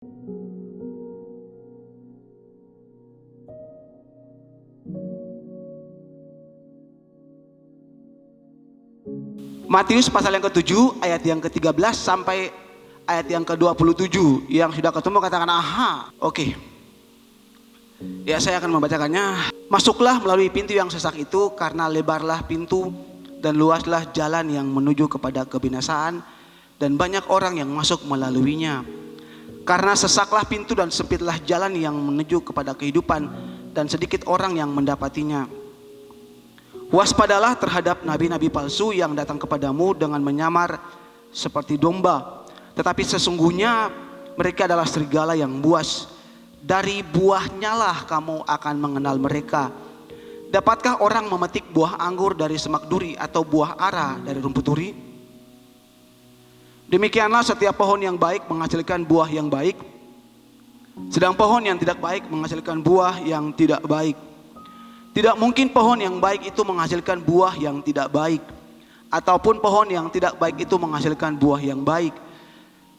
Matius pasal yang ke-7 ayat yang ke-13 sampai ayat yang ke-27. Yang sudah ketemu katakan aha. Oke. Ya, saya akan membacakannya. Masuklah melalui pintu yang sesak itu, karena lebarlah pintu dan luaslah jalan yang menuju kepada kebinasaan, dan banyak orang yang masuk melaluinya. Karena sesaklah pintu dan sempitlah jalan yang menuju kepada kehidupan, dan sedikit orang yang mendapatinya. Waspadalah terhadap nabi-nabi palsu yang datang kepadamu dengan menyamar seperti domba, tetapi sesungguhnya mereka adalah serigala yang buas. Dari buahnya lah kamu akan mengenal mereka. Dapatkah orang memetik buah anggur dari semak duri, atau buah ara dari rumput duri? Demikianlah setiap pohon yang baik menghasilkan buah yang baik, sedang pohon yang tidak baik menghasilkan buah yang tidak baik. Tidak mungkin pohon yang baik itu menghasilkan buah yang tidak baik, ataupun pohon yang tidak baik itu menghasilkan buah yang baik.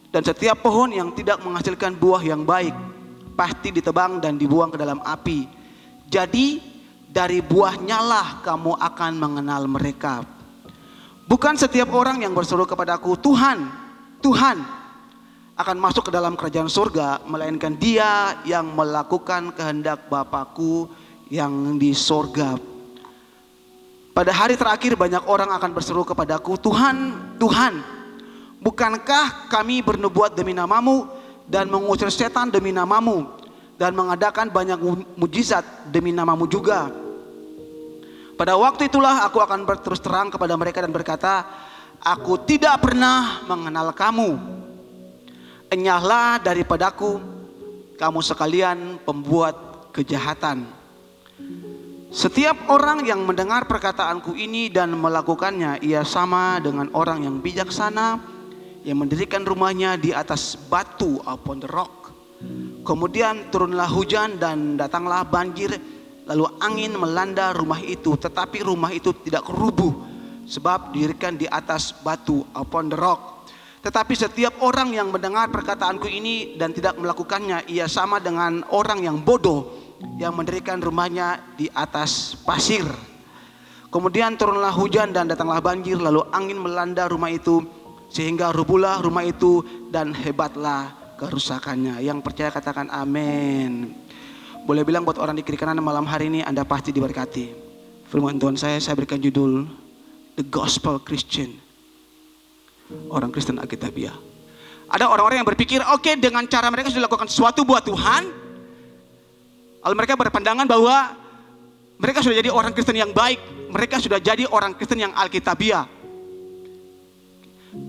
Dan setiap pohon yang tidak menghasilkan buah yang baik pasti ditebang dan dibuang ke dalam api. Jadi dari buahnya lah kamu akan mengenal mereka. Bukan setiap orang yang berseru kepadaku, Tuhan, Tuhan, akan masuk ke dalam kerajaan surga, melainkan dia yang melakukan kehendak Bapa-Ku yang di sorga. Pada hari terakhir banyak orang akan berseru kepadaku, Tuhan, Tuhan, bukankah kami bernubuat demi namamu dan mengusir setan demi namamu dan mengadakan banyak mujizat demi namamu juga? Pada waktu itulah aku akan berterus terang kepada mereka dan berkata, aku tidak pernah mengenal kamu. Enyahlah daripadaku, kamu sekalian pembuat kejahatan. Setiap orang yang mendengar perkataanku ini dan melakukannya, ia sama dengan orang yang bijaksana yang mendirikan rumahnya di atas batu, upon the rock. Kemudian turunlah hujan dan datanglah banjir, lalu angin melanda rumah itu, tetapi rumah itu tidak rubuh sebab didirikan di atas batu, upon the rock. Tetapi setiap orang yang mendengar perkataanku ini dan tidak melakukannya, ia sama dengan orang yang bodoh yang mendirikan rumahnya di atas pasir. Kemudian turunlah hujan dan datanglah banjir, lalu angin melanda rumah itu sehingga rubuhlah rumah itu dan hebatlah kerusakannya. Yang percaya katakan amin. Boleh bilang buat orang di kiri kanan malam hari ini, Anda pasti diberkati. Firman Tuhan saya berikan judul The Gospel Christian, orang Kristen Alkitabiah. Ada orang-orang yang berpikir, oke, dengan cara mereka sudah lakukan sesuatu buat Tuhan, lalu mereka berpandangan bahwa mereka sudah jadi orang Kristen yang baik, mereka sudah jadi orang Kristen yang Alkitabiah.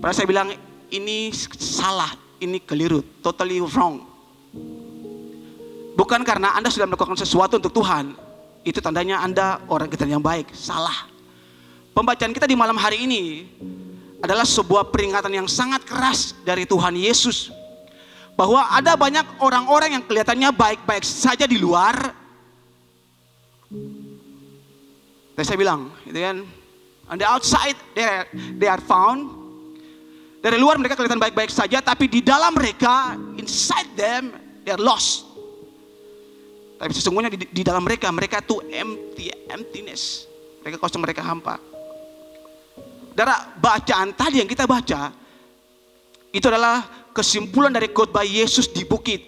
Padahal saya bilang ini salah, ini keliru, totally wrong. Bukan karena Anda sudah melakukan sesuatu untuk Tuhan, itu tandanya Anda orang Kristen yang baik. Salah. Pembacaan kita di malam hari ini adalah sebuah peringatan yang sangat keras dari Tuhan Yesus, bahwa ada banyak orang-orang yang kelihatannya baik-baik saja di luar. Dan saya bilang, gitu kan, on the outside they are found. Dari luar mereka kelihatan baik-baik saja, tapi di dalam mereka, inside them, they are lost. Tapi sesungguhnya di dalam mereka tuh emptiness. Mereka kosong, mereka hampa. Dari bacaan tadi yang kita baca, itu adalah kesimpulan dari khotbah Yesus di bukit.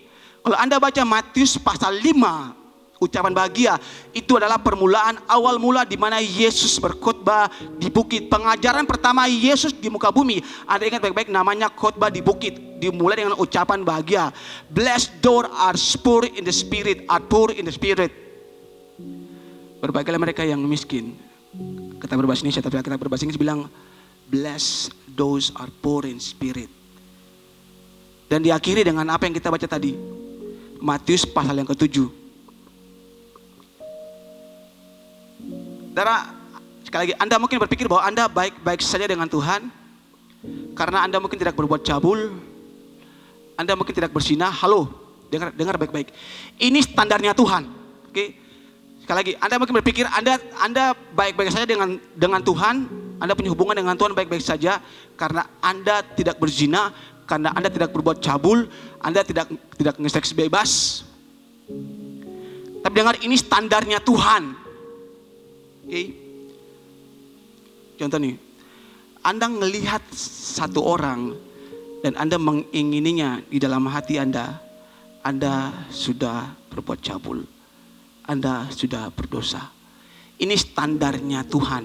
Kalau Anda baca Matius pasal 5, ucapan bahagia, itu adalah permulaan awal mula di mana Yesus berkhotbah di bukit. Pengajaran pertama Yesus di muka bumi, Anda ingat baik-baik, namanya khotbah di bukit. Dimulai dengan ucapan bahagia. Blessed those are poor in the spirit, are poor in the spirit. Berbahagialah mereka yang miskin. Kata berbahasa Indonesia, tapi kita berbahasa Inggris bilang, blessed those are poor in spirit. Dan diakhiri dengan apa yang kita baca tadi, Matius pasal yang ke-7. Saudara, sekali lagi, Anda mungkin berpikir bahwa Anda baik-baik saja dengan Tuhan karena Anda mungkin tidak berbuat cabul, Anda mungkin tidak berzina. Halo, dengar baik-baik. Ini standarnya Tuhan. Oke. Sekali lagi, Anda mungkin berpikir Anda baik-baik saja dengan Tuhan, Anda punya hubungan dengan Tuhan baik-baik saja karena Anda tidak berzina, karena Anda tidak berbuat cabul, Anda tidak nge-seks bebas. Tapi dengar, ini standarnya Tuhan. Oke. Contoh nih, Anda ngelihat satu orang dan Anda mengingininya di dalam hati Anda sudah berbuat cabul. Anda sudah berdosa. Ini standarnya Tuhan.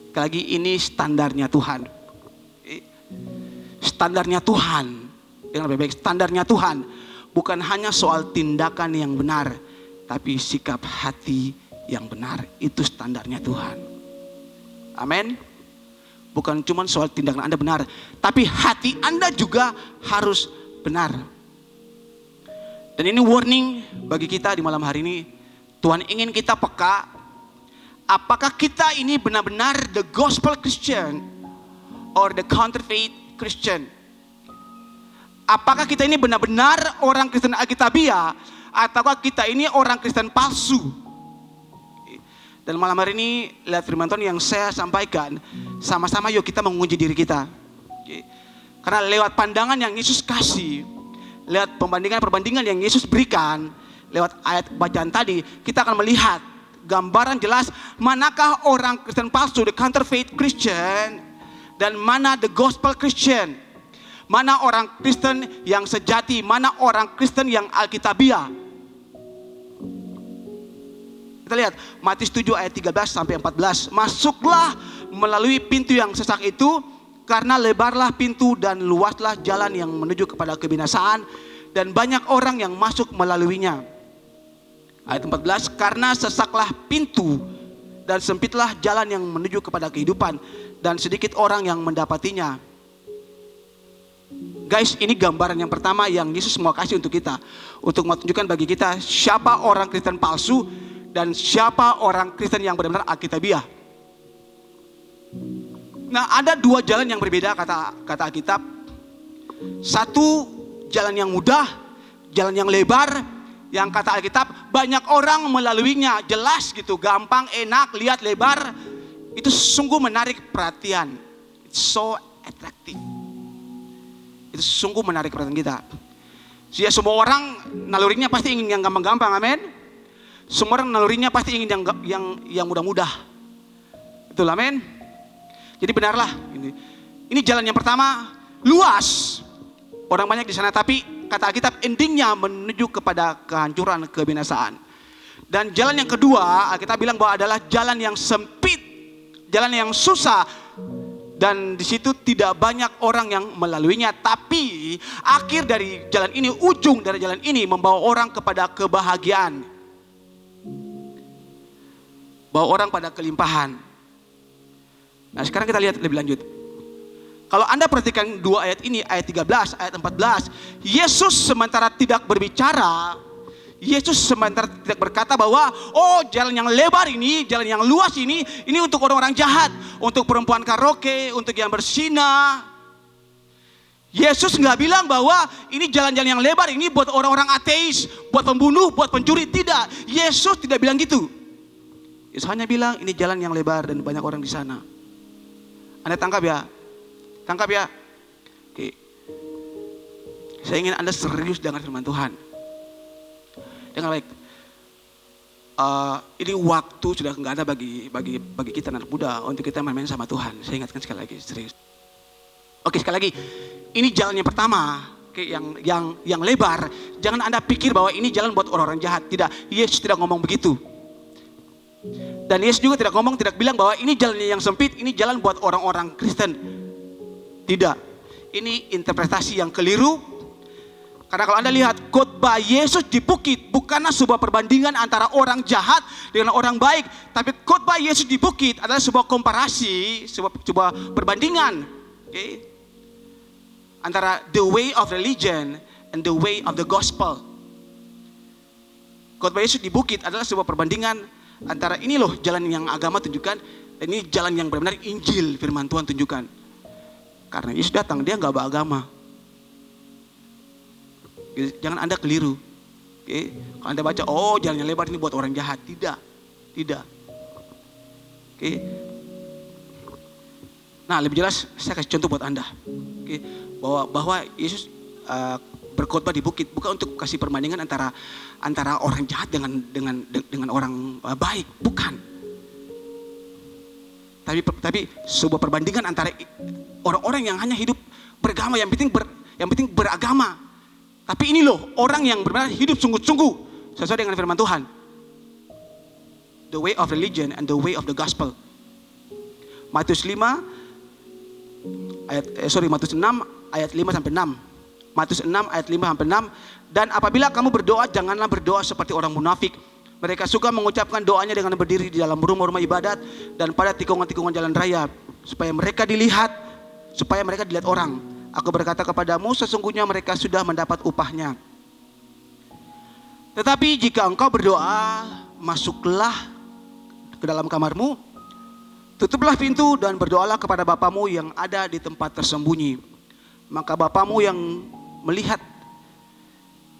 Sekali lagi, ini standarnya Tuhan. Standarnya Tuhan. Dengar baik-baik, standarnya Tuhan. Bukan hanya soal tindakan yang benar, tapi sikap hati yang benar. Itu standarnya Tuhan. Amin. Bukan cuma soal tindakan Anda benar, tapi hati Anda juga harus benar. Dan ini warning bagi kita di malam hari ini. Tuhan ingin kita peka. Apakah kita ini benar-benar the gospel Christian or the counterfeit Christian? Apakah kita ini benar-benar orang Kristen Alkitabiah ataukah kita ini orang Kristen palsu? Dan malam hari ini lihat firman Tuhan yang saya sampaikan, sama-sama yuk kita menguji diri kita. Karena lewat pandangan yang Yesus kasih, lewat perbandingan yang Yesus berikan, lewat ayat bacaan tadi, kita akan melihat gambaran jelas manakah orang Kristen palsu, the counterfeit Christian, dan mana the gospel Christian. Mana orang Kristen yang sejati, mana orang Kristen yang Alkitabiah. Kita lihat Matius 7 ayat 13 sampai 14. Masuklah melalui pintu yang sesak itu, karena lebarlah pintu dan luaslah jalan yang menuju kepada kebinasaan, dan banyak orang yang masuk melaluinya. Ayat 14, karena sesaklah pintu dan sempitlah jalan yang menuju kepada kehidupan, dan sedikit orang yang mendapatinya. Guys, ini gambaran yang pertama yang Yesus mau kasih untuk kita, untuk menunjukkan bagi kita siapa orang Kristen palsu dan siapa orang Kristen yang benar-benar Alkitabiah. Nah, ada dua jalan yang berbeda kata Alkitab. Satu jalan yang mudah, jalan yang lebar, yang kata Alkitab banyak orang melaluinya, jelas gitu, gampang, enak, lihat lebar. Itu sungguh menarik perhatian. It's so attractive. Itu sungguh menarik perhatian kita. Jadi semua orang nalurinya pasti ingin yang gampang-gampang, amin. Semua orang nalurinya pasti ingin yang mudah-mudah. Betul, amin. Jadi benarlah ini jalan yang pertama, luas. Orang banyak di sana, tapi kata Alkitab endingnya menuju kepada kehancuran, kebinasaan. Dan jalan yang kedua, Alkitab bilang bahwa adalah jalan yang sempit, jalan yang susah, dan di situ tidak banyak orang yang melaluinya. Tapi akhir dari jalan ini, ujung dari jalan ini membawa orang kepada kebahagiaan, bawa orang pada kelimpahan. Nah, sekarang kita lihat lebih lanjut. Kalau Anda perhatikan dua ayat ini, ayat 13, ayat 14, Yesus sementara tidak berbicara, Yesus sementara tidak berkata bahwa jalan yang lebar ini, jalan yang luas ini untuk orang-orang jahat, untuk perempuan karaoke, untuk yang berzina. Yesus nggak bilang bahwa ini jalan-jalan yang lebar ini buat orang-orang ateis, buat pembunuh, buat pencuri. Tidak, Yesus tidak bilang gitu. Yesus hanya bilang ini jalan yang lebar dan banyak orang di sana. Anda tangkap ya? Tangkap ya? Oke. Saya ingin Anda serius dengan firman Tuhan. Dengar baik. Ini waktu sudah nggak ada bagi kita anak muda untuk kita main-main sama Tuhan. Saya ingatkan sekali lagi, serius. Oke, sekali lagi. Ini jalan yang pertama, yang lebar. Jangan Anda pikir bahwa ini jalan buat orang-orang jahat. Tidak, Yesus tidak ngomong begitu. Dan Yesus juga tidak bilang bahwa ini jalannya yang sempit, ini jalan buat orang-orang Kristen. Tidak. Ini interpretasi yang keliru. Karena kalau Anda lihat khotbah Yesus di bukit bukanlah sebuah perbandingan antara orang jahat dengan orang baik, tapi khotbah Yesus di bukit adalah sebuah komparasi, sebuah perbandingan, okay, antara the way of religion and the way of the gospel. Khotbah Yesus di bukit adalah sebuah perbandingan antara ini loh jalan yang agama tunjukkan, dan ini jalan yang benar-benar Injil firman Tuhan tunjukkan. Karena Yesus datang, dia nggak beragama. Jangan Anda keliru. Oke, kalau Anda baca, jalan yang lebar ini buat orang jahat. Tidak. Oke. Nah, lebih jelas saya kasih contoh buat Anda. Oke, bahwa Yesus berkhotbah di bukit bukan untuk kasih perbandingan antara orang jahat dengan orang baik, bukan. Tapi sebuah perbandingan antara orang-orang yang hanya hidup beragama, yang penting beragama. Tapi ini loh orang yang benar-benar hidup sungguh-sungguh sesuai dengan firman Tuhan. The way of religion and the way of the gospel. Matius 6 ayat 5 sampai 6. Matius 6 ayat 5 sampai 6. Dan apabila kamu berdoa, janganlah berdoa seperti orang munafik. Mereka suka mengucapkan doanya dengan berdiri di dalam rumah-rumah ibadat dan pada tikungan-tikungan jalan raya supaya mereka dilihat orang. Aku berkata kepadamu, sesungguhnya mereka sudah mendapat upahnya. Tetapi jika engkau berdoa, masuklah ke dalam kamarmu, tutuplah pintu dan berdoalah kepada Bapamu yang ada di tempat tersembunyi. Maka Bapamu yang melihat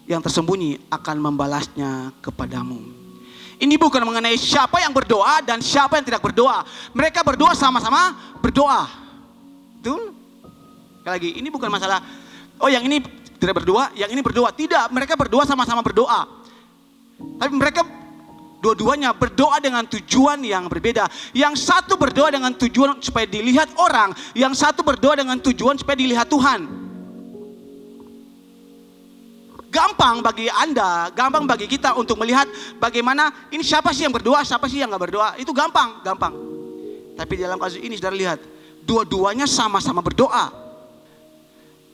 yang tersembunyi akan membalasnya kepadamu. Ini bukan mengenai siapa yang berdoa dan siapa yang tidak berdoa. Mereka berdoa sama-sama berdoa. Betul? Sekali lagi, ini bukan masalah, oh yang ini tidak berdoa, yang ini berdoa. Tidak, mereka berdoa sama-sama berdoa. Tapi mereka dua-duanya berdoa dengan tujuan yang berbeda. Yang satu berdoa dengan tujuan supaya dilihat orang, yang satu berdoa dengan tujuan supaya dilihat Tuhan. Gampang bagi Anda, gampang bagi kita untuk melihat bagaimana ini siapa sih yang berdoa, siapa sih yang gak berdoa. Itu gampang. Tapi dalam kasus ini saudara lihat, dua-duanya sama-sama berdoa.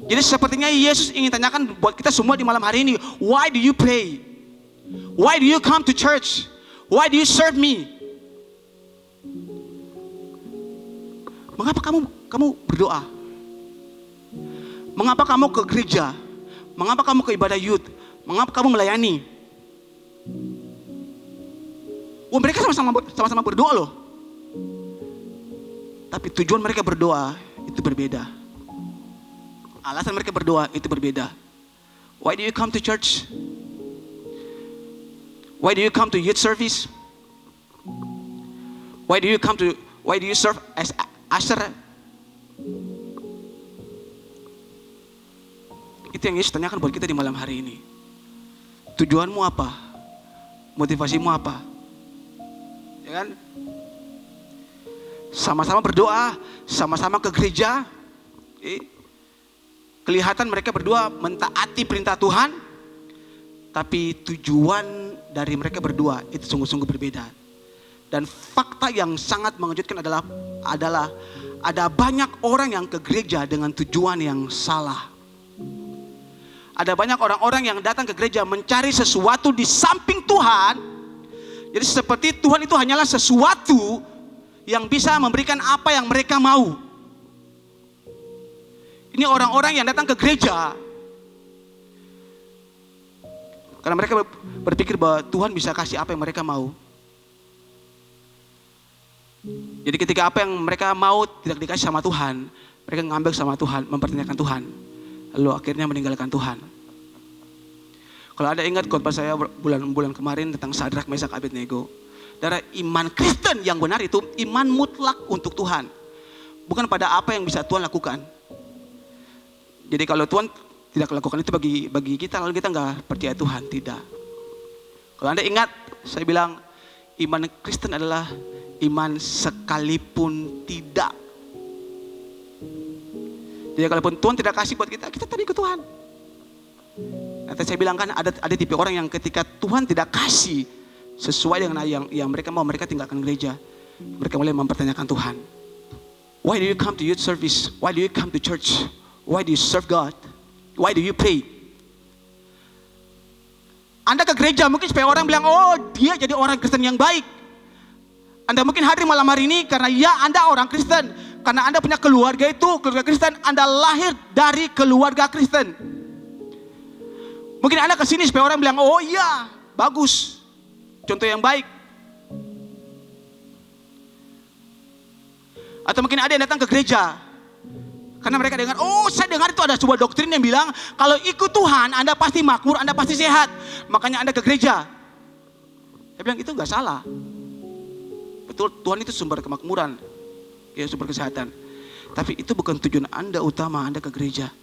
Jadi sepertinya Yesus ingin tanyakan buat kita semua di malam hari ini, why do you pray? Why do you come to church? Why do you serve me? Mengapa kamu berdoa? Mengapa kamu ke gereja? Mengapa kamu ke ibadah youth? Mengapa kamu melayani? Mereka sama-sama berdoa loh. Tapi tujuan mereka berdoa itu berbeda. Alasan mereka berdoa itu berbeda. Why do you come to church? Why do you come to youth service? Why do you serve as usher? Itu yang Yesus tanyakan buat kita di malam hari ini. Tujuanmu apa? Motivasimu apa? Ya kan? Sama-sama berdoa, sama-sama ke gereja. Kelihatan mereka berdua mentaati perintah Tuhan. Tapi tujuan dari mereka berdua itu sungguh-sungguh berbeda. Dan fakta yang sangat mengejutkan adalah ada banyak orang yang ke gereja dengan tujuan yang salah. Ada banyak orang-orang yang datang ke gereja mencari sesuatu di samping Tuhan. Jadi seperti Tuhan itu hanyalah sesuatu yang bisa memberikan apa yang mereka mau. Ini orang-orang yang datang ke gereja karena mereka berpikir bahwa Tuhan bisa kasih apa yang mereka mau. Jadi ketika apa yang mereka mau tidak dikasih sama Tuhan, mereka ngambil sama Tuhan, mempertanyakan Tuhan. Lalu akhirnya meninggalkan Tuhan. Kalau Anda ingat khotbah saya bulan kemarin tentang Sadrak, Mesak, Abednego. Dari iman Kristen yang benar itu iman mutlak untuk Tuhan. Bukan pada apa yang bisa Tuhan lakukan. Jadi kalau Tuhan tidak lakukan itu bagi kita, lalu kita nggak percaya Tuhan, tidak. Kalau Anda ingat, saya bilang iman Kristen adalah iman sekalipun tidak. Jadi kalaupun Tuhan tidak kasih buat kita tadi ke Tuhan. Nanti saya bilang kan ada tipe orang yang ketika Tuhan tidak kasih sesuai dengan yang mereka mau, mereka tinggalkan gereja. Mereka mulai mempertanyakan Tuhan. Why do you come to youth service? Why do you come to church? Why do you serve God? Why do you pray? Anda ke gereja mungkin supaya orang bilang, oh dia jadi orang Kristen yang baik. Anda mungkin hadir malam hari ini karena ya Anda orang Kristen. Karena Anda punya keluarga Kristen. Anda lahir dari keluarga Kristen. Mungkin Anda kesini supaya orang bilang, oh iya bagus. Contoh yang baik. Atau mungkin ada yang datang ke gereja karena mereka dengar, oh saya dengar itu ada sebuah doktrin yang bilang kalau ikut Tuhan Anda pasti makmur, Anda pasti sehat. Makanya Anda ke gereja. Saya bilang itu gak salah. Betul, Tuhan itu sumber kemakmuran, ya, sumber kesehatan. Tapi itu bukan tujuan Anda utama Anda ke gereja.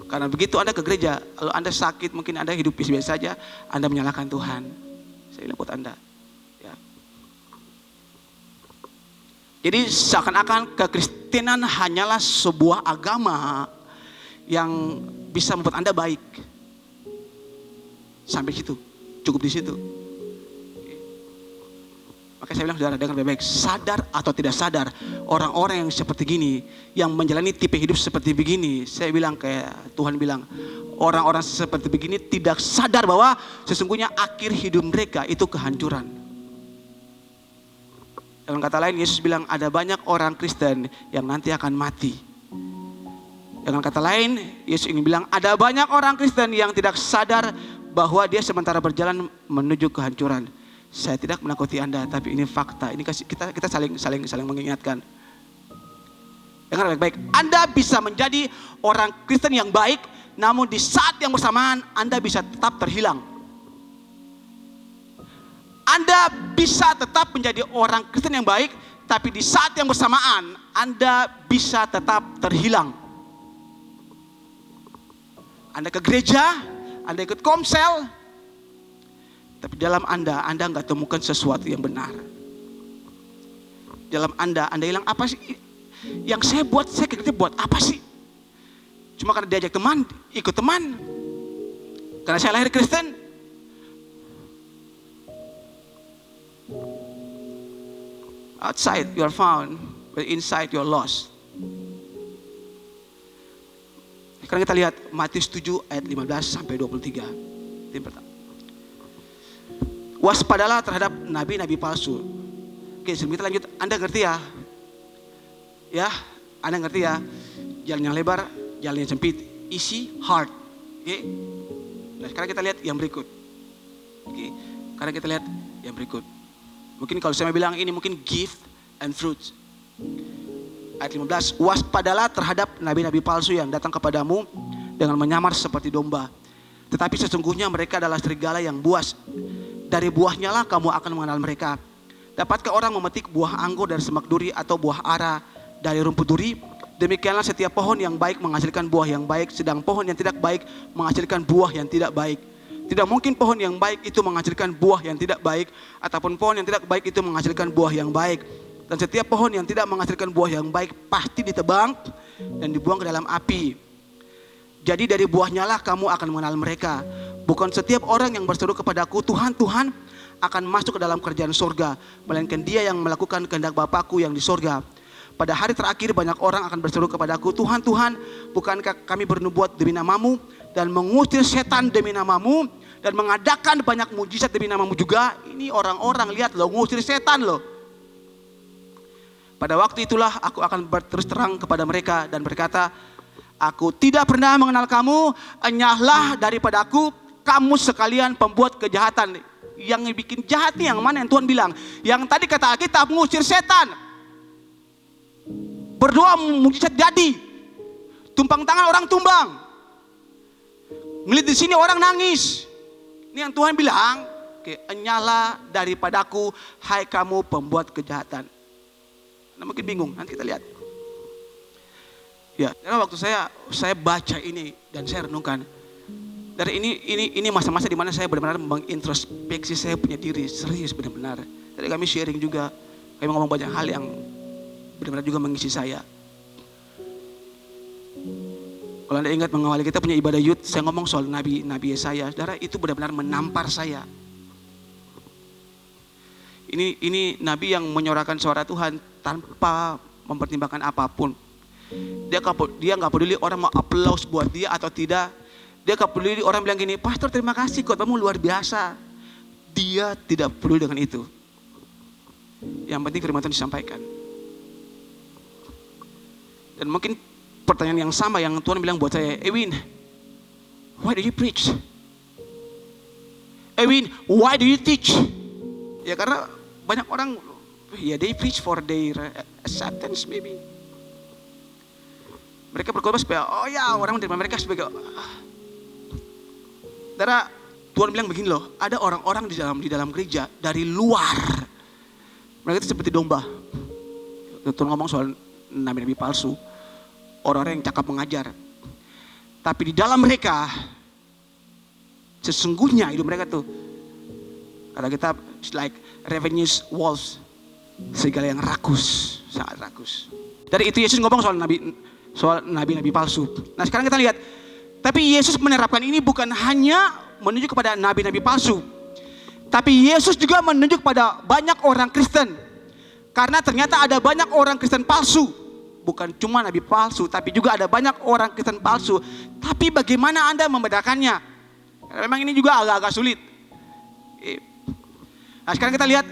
Karena begitu Anda ke gereja, kalau Anda sakit, mungkin Anda hidup biasa-biasa saja, Anda menyalahkan Tuhan. Saya bilang buat Anda. Ya. Jadi seakan-akan kekristenan hanyalah sebuah agama yang bisa membuat Anda baik. Sampai situ, cukup di situ. Makanya saya bilang, saudara, dengar baik-baik, sadar atau tidak sadar, orang-orang yang seperti gini, yang menjalani tipe hidup seperti begini, saya bilang kayak Tuhan bilang, orang-orang seperti begini tidak sadar bahwa sesungguhnya akhir hidup mereka itu kehancuran. Dengan kata lain, Yesus bilang ada banyak orang Kristen yang nanti akan mati. Dengan kata lain, Yesus ingin bilang ada banyak orang Kristen yang tidak sadar bahwa dia sementara berjalan menuju kehancuran. Saya tidak menakuti Anda, tapi ini fakta. Ini kita saling mengingatkan. Dengar baik-baik. Anda bisa menjadi orang Kristen yang baik, namun di saat yang bersamaan Anda bisa tetap terhilang. Anda bisa tetap menjadi orang Kristen yang baik, tapi di saat yang bersamaan Anda bisa tetap terhilang. Anda ke gereja, Anda ikut komsel, tapi dalam Anda nggak temukan sesuatu yang benar. Dalam Anda hilang, apa sih yang saya buat, saya kerja buat apa sih? Cuma karena diajak teman, ikut teman. Karena saya lahir Kristen. Outside you are found, but inside you are lost. Sekarang kita lihat Matius 7 ayat 15 sampai 23. Yang pertama. Waspadalah terhadap nabi-nabi palsu. Oke, sebelum kita lanjut, Anda ngerti ya? Ya, Anda ngerti ya? Jalan yang lebar, jalan yang sempit, easy, hard. Oke. Nah, sekarang kita lihat yang berikut. Oke, sekarang kita lihat yang berikut. Mungkin kalau saya bilang ini mungkin gift and fruits. Ayat 15, waspadalah terhadap nabi-nabi palsu yang datang kepadamu dengan menyamar seperti domba. Tetapi sesungguhnya mereka adalah serigala yang buas. Dari buahnya lah kamu akan mengenal mereka. Dapatkah orang memetik buah anggur dari semak duri atau buah ara dari rumput duri? Demikianlah setiap pohon yang baik menghasilkan buah yang baik, sedang pohon yang tidak baik menghasilkan buah yang tidak baik. Tidak mungkin pohon yang baik itu menghasilkan buah yang tidak baik, ataupun pohon yang tidak baik itu menghasilkan buah yang baik. Dan setiap pohon yang tidak menghasilkan buah yang baik pasti ditebang dan dibuang ke dalam api. Jadi dari buahnya lah kamu akan mengenal mereka. Bukan setiap orang yang berseru kepadaku, Tuhan, Tuhan, akan masuk ke dalam kerajaan surga, melainkan dia yang melakukan kehendak Bapakku yang di surga. Pada hari terakhir banyak orang akan berseru kepadaku, Tuhan, Tuhan, bukankah kami bernubuat demi namamu dan mengusir setan demi namamu dan mengadakan banyak mujizat demi namamu juga? Ini orang-orang lihat loh, ngusir setan loh. Pada waktu itulah aku akan berterus terang kepada mereka dan berkata, aku tidak pernah mengenal kamu, enyahlah daripadaku, kamu sekalian pembuat kejahatan. Yang bikin jahat nih yang mana yang Tuhan bilang? Yang tadi kata Alkitab mengusir setan. Berdoa mujizat jadi. Tumpang tangan orang tumbang. Ngeliat di sini orang nangis. Ini yang Tuhan bilang, enyahlah daripadaku, hai kamu pembuat kejahatan. Nah, mungkin bingung, nanti kita lihat. Ya, karena waktu saya baca ini dan saya renungkan, dari ini masa-masa di mana saya benar-benar mengintrospeksi saya punya diri, serius benar-benar. Jadi kami sharing juga, kami ngomong banyak hal yang benar-benar juga mengisi saya. Kalau Anda ingat mengawali kita punya ibadah youth, saya ngomong soal Nabi Yesaya. Saudara, itu benar-benar menampar saya. Ini nabi yang menyuarakan suara Tuhan tanpa mempertimbangkan apapun. Dia nggak peduli orang mau aplaus buat dia atau tidak. Dia nggak peduli orang bilang gini, pastor terima kasih khotbahmu luar biasa. Dia tidak peduli dengan itu. Yang penting firman Tuhan disampaikan. Dan mungkin pertanyaan yang sama yang Tuhan bilang buat saya, Ewin, why do you preach? Ewin, why do you teach? Ya karena banyak orang, ya they preach for their acceptance maybe. Mereka berkhotbah supaya, oh ya orang menerima mereka sebagai, Saudara, Tuhan bilang begini loh, ada orang-orang di dalam gereja dari luar. Mereka itu seperti domba. Tuhan ngomong soal nabi-nabi palsu, orang-orang yang cakap mengajar. Tapi di dalam mereka, sesungguhnya hidup mereka tuh, kata kita, it's like ravenous wolves, segala yang rakus, sangat rakus. Dari itu Yesus ngomong soal nabi-nabi palsu. Nah sekarang kita lihat, tapi Yesus menerapkan ini bukan hanya menunjuk kepada nabi-nabi palsu, tapi Yesus juga menunjuk pada banyak orang Kristen. Karena ternyata ada banyak orang Kristen palsu. Bukan cuma nabi palsu, tapi juga ada banyak orang Kristen palsu. Tapi bagaimana Anda membedakannya? Karena memang ini juga agak-agak sulit. Nah sekarang kita lihat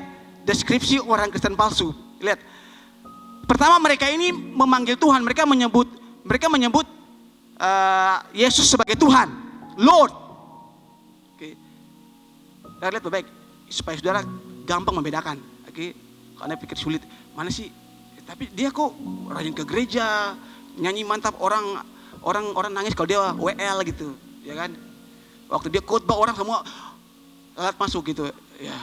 deskripsi orang Kristen palsu. Lihat, pertama mereka ini memanggil Tuhan. Mereka menyebut Yesus sebagai Tuhan, Lord. Oke. Dan lihat baik, supaya saudara gampang membedakan. Oke. Karena pikir sulit, mana sih? Tapi dia kok rajin ke gereja, nyanyi mantap, orang nangis kalau dia WL gitu, ya kan? Waktu dia khotbah orang semua alat masuk gitu, ya.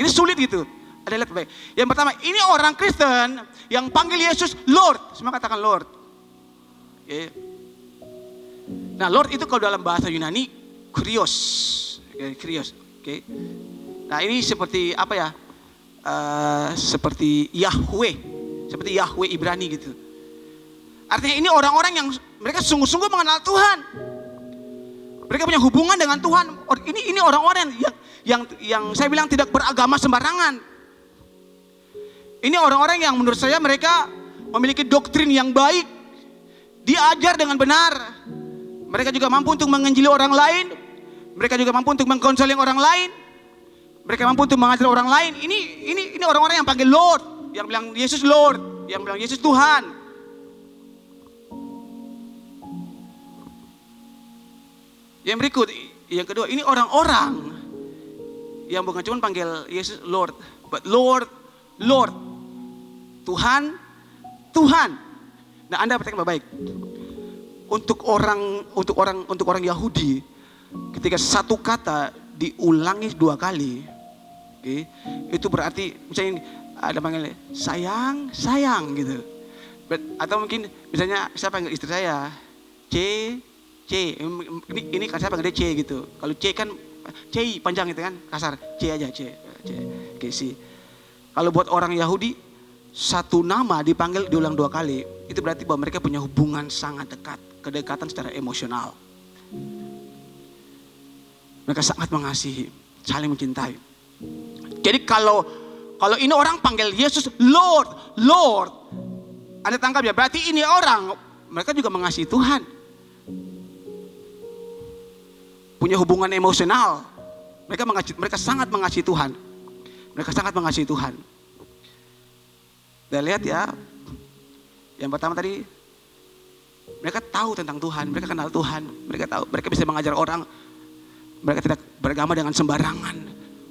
Ini sulit gitu. Ada lihat baik. Yang pertama, ini orang Kristen yang panggil Yesus Lord, semua katakan Lord. Oke. Nah, Lord itu kalau dalam bahasa Yunani Kyrios, Kyrios. Oke. Nah, ini seperti apa ya? Seperti Yahweh. Seperti Yahweh Ibrani gitu. Artinya ini orang-orang yang mereka sungguh-sungguh mengenal Tuhan. Mereka punya hubungan dengan Tuhan. Ini orang-orang yang saya bilang tidak beragama sembarangan. Ini orang-orang yang menurut saya mereka memiliki doktrin yang baik. Diajar dengan benar. Mereka juga mampu untuk menginjili orang lain. Mereka juga mampu untuk mengkonseling orang lain. Mereka mampu untuk mengajar orang lain. Ini orang-orang yang panggil Lord. Yang bilang Yesus Lord, yang bilang Yesus Tuhan. Yang berikut, yang kedua, ini orang-orang yang bukan cuma panggil Yesus Lord, but Lord, Lord, Tuhan, Tuhan. Nah, Anda perhatikan baik. Untuk orang Yahudi, ketika satu kata diulangi 2 kali, okay, itu berarti misalnya ada panggil sayang, sayang gitu. Atau mungkin misalnya saya panggil istri saya C. Ini kan saya panggil dia C gitu. Kalau C kan C panjang gitu kan, kasar. C aja C. Oke sih. Kalau buat orang Yahudi, satu nama dipanggil diulang 2 kali, itu berarti bahwa mereka punya hubungan sangat dekat, kedekatan secara emosional. Mereka sangat mengasihi, saling mencintai. Jadi kalau ini orang panggil Yesus Lord, Lord, Anda tangkap ya, berarti ini orang, mereka juga mengasihi Tuhan. Punya hubungan emosional. Mereka sangat mengasihi Tuhan. Mereka sangat mengasihi Tuhan. Dan lihat ya, yang pertama tadi, mereka tahu tentang Tuhan, mereka kenal Tuhan, mereka tahu, mereka bisa mengajar orang, mereka tidak beragama dengan sembarangan,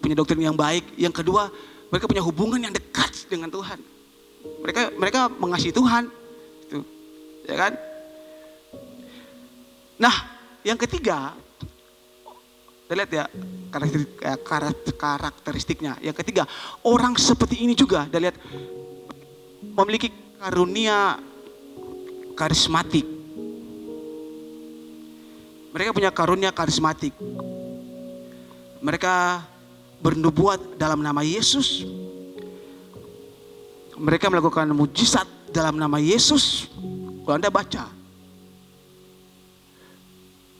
punya doktrin yang baik. Yang kedua, mereka punya hubungan yang dekat dengan Tuhan. Mereka mengasihi Tuhan, gitu, ya kan? Nah, yang ketiga, kita lihat ya karakteristiknya. Yang ketiga, orang seperti ini juga, kita lihat memiliki karunia karismatik. Mereka punya karunia karismatik. Mereka bernubuat dalam nama Yesus. Mereka melakukan mujizat dalam nama Yesus. Kalau Anda baca,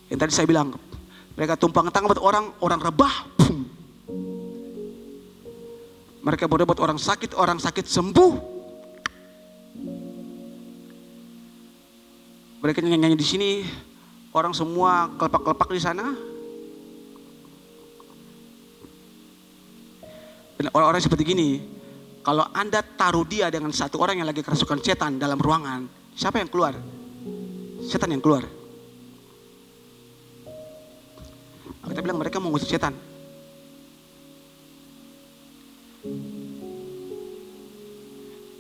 yang tadi saya bilang, mereka tumpang tangan buat orang rebah. Boom. Mereka boleh buat orang sakit sembuh. Mereka nyanyi di sini, orang semua kelepak-kelepak di sana. Dan orang-orang seperti gini, kalau Anda taruh dia dengan satu orang yang lagi kerasukan setan dalam ruangan, siapa yang keluar? Setan yang keluar. Kita bilang mereka mau ngusir setan.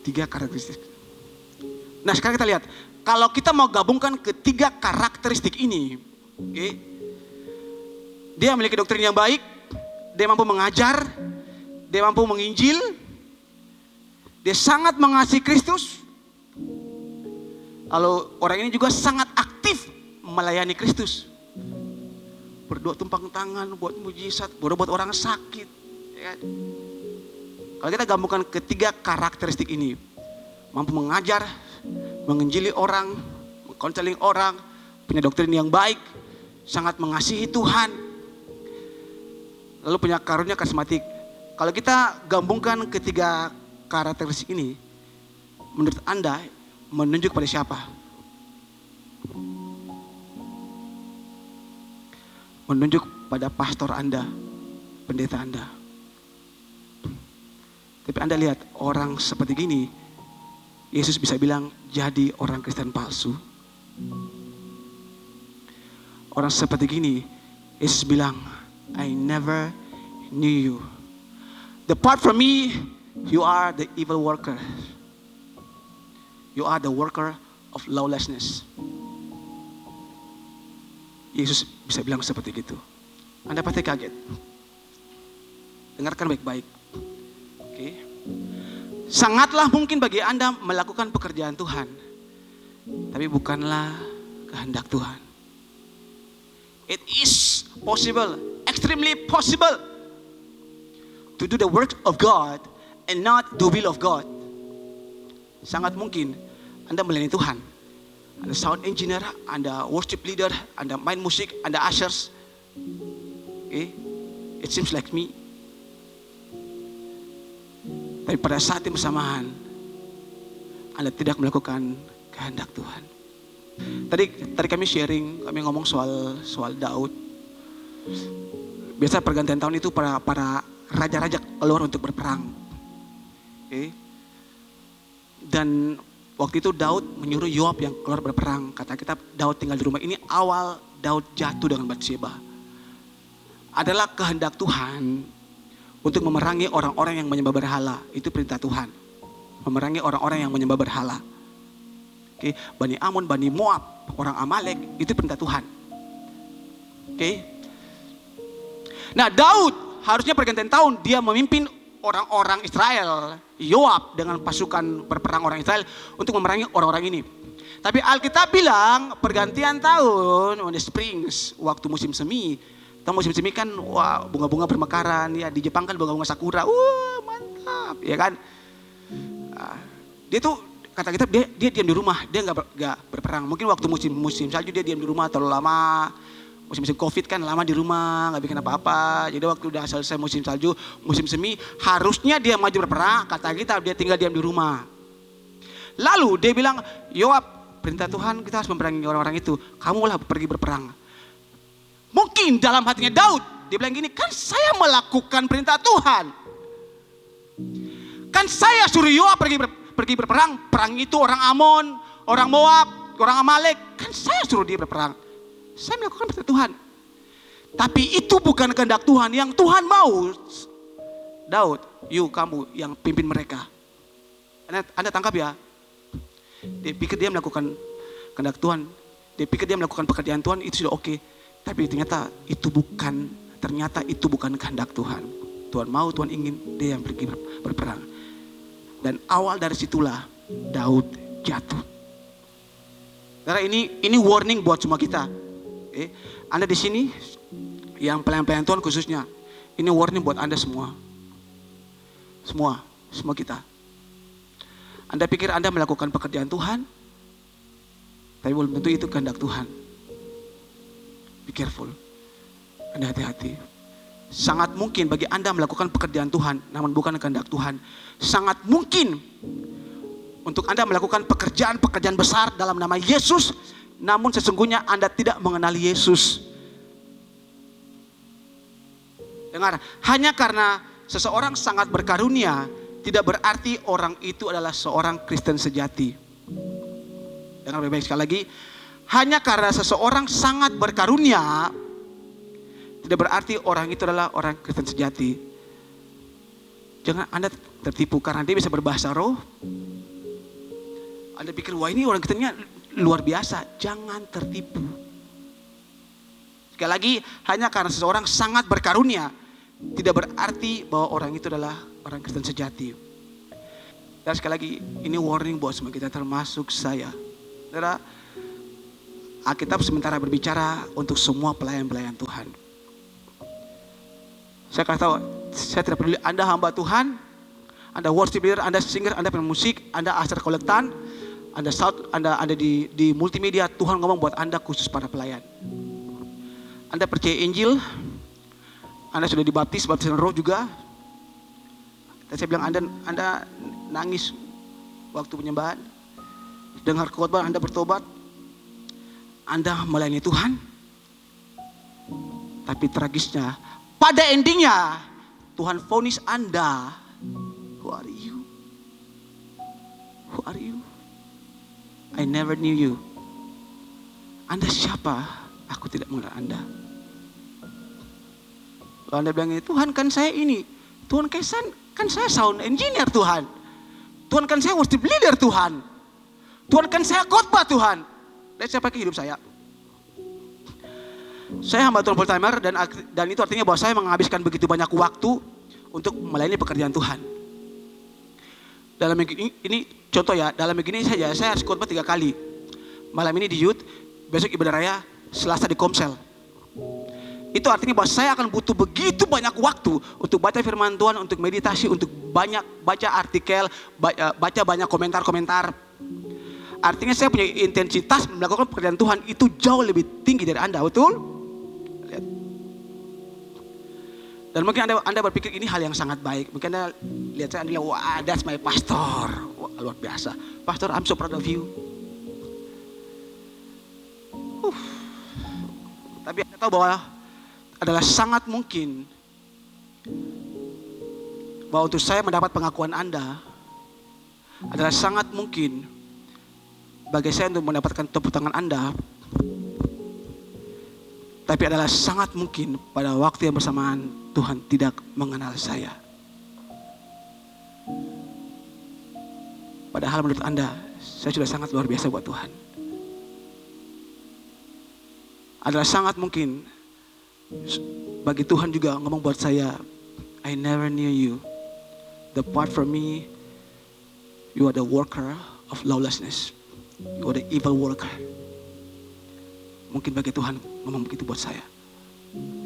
Tiga karakteristik. Nah sekarang kita lihat, kalau kita mau gabungkan ketiga karakteristik ini, okay, dia memiliki doktrin yang baik, dia mampu mengajar, dia mampu menginjil, dia sangat mengasihi Kristus. Lalu orang ini juga sangat aktif melayani Kristus. Berdoa tumpang tangan, buat mujizat, buat orang sakit. Ya kan? Kalau kita gabungkan ketiga karakteristik ini, mampu mengajar, menginjili orang, mengkonseling orang, punya doktrin yang baik, sangat mengasihi Tuhan, lalu punya karunia karismatik. Kalau kita gabungkan ketiga karakteristik ini, menurut Anda menunjuk pada siapa? Menunjuk pada pastor Anda, pendeta Anda. Tapi Anda lihat orang seperti gini, Yesus bisa bilang jadi orang Kristen palsu. Orang seperti gini, Yesus bilang, I never knew you. Depart from me, you are the evil worker. You are the worker of lawlessness. Yesus bisa bilang seperti itu. Anda pasti kaget. Dengarkan baik-baik. Oke. Sangatlah mungkin bagi Anda melakukan pekerjaan Tuhan, tapi bukanlah kehendak Tuhan. It is possible, extremely possible, to do the work of God and not the will of God. Sangat mungkin Anda melayani Tuhan. Anda sound engineer, Anda worship leader, Anda main musik, Anda ushers. Okay? It seems like me. Tapi pada saat yang bersamaan, Anda tidak melakukan kehendak Tuhan. Tadi kami sharing, kami ngomong soal Daud. Biasa pergantian tahun itu para raja-raja keluar untuk berperang. Okay? Dan waktu itu Daud menyuruh Yoab yang keluar berperang. Kata kita Daud tinggal di rumah. Ini awal Daud jatuh dengan Batsheba. Adalah kehendak Tuhan untuk memerangi orang-orang yang menyembah berhala. Itu perintah Tuhan. Memerangi orang-orang yang menyembah berhala. Oke, Bani Amon, Bani Moab, orang Amalek, itu perintah Tuhan. Oke. Nah, Daud harusnya pergantian tahun dia memimpin orang-orang Israel, Yoab dengan pasukan berperang orang Israel untuk memerangi orang-orang ini. Tapi Alkitab bilang pergantian tahun, on the springs, waktu musim semi. Tahu musim semi kan, wah bunga-bunga bermekaran, ya di Jepang kan bunga-bunga sakura, mantap, ya kan? Dia tuh kata kita dia diam di rumah, dia nggak berperang. Mungkin waktu musim salju dia diam di rumah terlalu lama. Musim Covid kan lama di rumah, nggak bikin apa-apa. Jadi waktu udah selesai musim salju, musim semi, harusnya dia maju berperang. Kata kita dia tinggal diam di rumah. Lalu dia bilang, Yoab, perintah Tuhan kita harus memerangi orang-orang itu. Kamulah pergi berperang. Mungkin dalam hatinya Daud, dia bilang gini, kan saya melakukan perintah Tuhan. Kan saya suruh Yoab pergi berperang. Perang itu orang Amon, orang Moab, orang Amalek. Kan saya suruh dia berperang. Saya melakukan perintah Tuhan. Tapi itu bukan kehendak Tuhan. Yang Tuhan mau, Daud, kamu yang pimpin mereka. Anda tangkap ya. Dia pikir dia melakukan kehendak Tuhan. Dia pikir dia melakukan pekerjaan Tuhan, itu sudah oke. Tapi ternyata itu bukan kehendak Tuhan. Tuhan mau, Tuhan ingin dia yang pergi berperang. Dan awal dari situlah Daud jatuh. Karena ini warning buat semua kita. Anda di sini yang pelayan-pelayan Tuhan khususnya, ini warning buat Anda semua. Semua kita. Anda pikir Anda melakukan pekerjaan Tuhan, tapi belum tentu itu kehendak Tuhan. Be careful. Anda hati-hati. Sangat mungkin bagi Anda melakukan pekerjaan Tuhan, namun bukan kehendak Tuhan. Sangat mungkin untuk Anda melakukan pekerjaan-pekerjaan besar dalam nama Yesus, namun sesungguhnya Anda tidak mengenali Yesus. Dengar, hanya karena seseorang sangat berkarunia, tidak berarti orang itu adalah seorang Kristen sejati. Dengar baik-baik sekali lagi, hanya karena seseorang sangat berkarunia, tidak berarti orang itu adalah orang Kristen sejati. Jangan Anda tertipu karena dia bisa berbahasa roh. Anda pikir, wah ini orang Kristennya luar biasa. Jangan tertipu. Sekali lagi, hanya karena seseorang sangat berkarunia, tidak berarti bahwa orang itu adalah orang Kristen sejati. Dan sekali lagi, ini warning buat semua kita, termasuk saya. Saudara, Alkitab sementara berbicara untuk semua pelayan-pelayan Tuhan. Saya kata, saya tidak peduli Anda hamba Tuhan, Anda worship leader, Anda singer, Anda pemusik, Anda acara kolektan, Anda shout, Anda ada di multimedia. Tuhan ngomong buat Anda khusus para pelayan. Anda percaya Injil, Anda sudah dibaptis, baptisan roh juga. Dan saya bilang Anda nangis waktu penyembahan, dengar khotbah, Anda bertobat, Anda melayani Tuhan. Tapi tragisnya, pada endingnya Tuhan vonis Anda, who are you? Who are you? I never knew you. Anda siapa? Aku tidak mengenal Anda. Kalau Anda bilang, Tuhan kan saya ini, Tuhan kan saya sound engineer Tuhan, Tuhan kan saya worship leader Tuhan, Tuhan kan saya khotbah Tuhan. Dan saya pakai hidup saya. Saya hamba Tuhan full timer dan itu artinya bahwa saya menghabiskan begitu banyak waktu untuk melayani pekerjaan Tuhan. Dalam minggu ini contoh ya, dalam minggu ini saja saya harus khotbah 3 kali. Malam ini di youth, besok ibadah raya, Selasa di Komsel. Itu artinya bahwa saya akan butuh begitu banyak waktu untuk baca firman Tuhan, untuk meditasi, untuk baca artikel, baca banyak komentar-komentar. Artinya saya punya intensitas melakukan pekerjaan Tuhan itu jauh lebih tinggi dari Anda, betul? Lihat. Dan mungkin Anda berpikir ini hal yang sangat baik. Mungkin Anda lihat saya, Anda bilang, wah, that's my pastor. Wah, luar biasa. Pastor, I'm so proud of you. Tapi Anda tahu bahwa adalah sangat mungkin bahwa untuk saya mendapat pengakuan Anda adalah sangat mungkin bagi saya untuk mendapatkan tepuk tangan Anda, tapi adalah sangat mungkin pada waktu yang bersamaan Tuhan tidak mengenal saya. Padahal menurut Anda saya sudah sangat luar biasa buat Tuhan. Adalah sangat mungkin bagi Tuhan juga ngomong buat saya, I never knew you. Depart from me, you are the worker of lawlessness. You are the evil worker. Mungkin bagi Tuhan ngomong begitu buat saya.